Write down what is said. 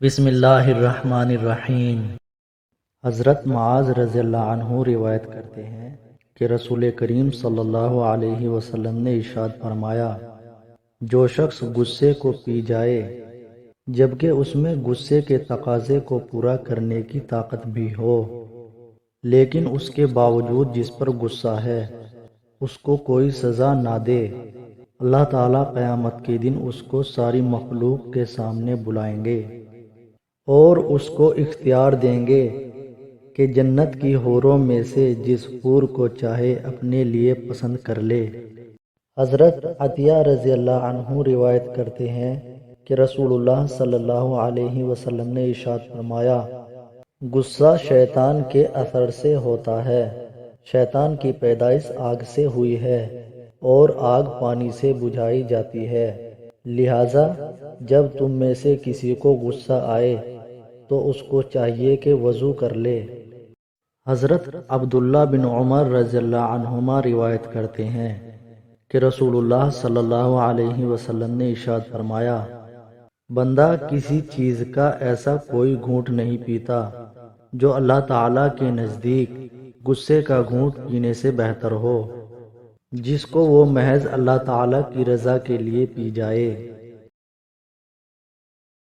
بسم اللہ الرحمن الرحیم۔ حضرت معاذ رضی اللہ عنہ روایت کرتے ہیں کہ رسول کریم صلی اللہ علیہ وسلم نے ارشاد فرمایا، جو شخص غصے کو پی جائے جبکہ اس میں غصے کے تقاضے کو پورا کرنے کی طاقت بھی ہو، لیکن اس کے باوجود جس پر غصہ ہے اس کو کوئی سزا نہ دے، اللہ تعالیٰ قیامت کے دن اس کو ساری مخلوق کے سامنے بلائیں گے اور اس کو اختیار دیں گے کہ جنت کی حوروں میں سے جس حور کو چاہے اپنے لیے پسند کر لے۔ حضرت عطیہ رضی اللہ عنہ روایت کرتے ہیں کہ رسول اللہ صلی اللہ علیہ وسلم نے ارشاد فرمایا، غصہ شیطان کے اثر سے ہوتا ہے۔ شیطان کی پیدائش آگ سے ہوئی ہے اور آگ پانی سے بجھائی جاتی ہے، لہٰذا جب تم میں سے کسی کو غصہ آئے تو اس کو چاہیے کہ وضو کر لے۔ حضرت عبداللہ بن عمر رضی اللہ عنہما روایت کرتے ہیں کہ رسول اللہ صلی اللہ علیہ وسلم نے ارشاد فرمایا، بندہ کسی چیز کا ایسا کوئی گھونٹ نہیں پیتا جو اللہ تعالیٰ کے نزدیک غصے کا گھونٹ پینے سے بہتر ہو، جس کو وہ محض اللہ تعالیٰ کی رضا کے لیے پی جائے۔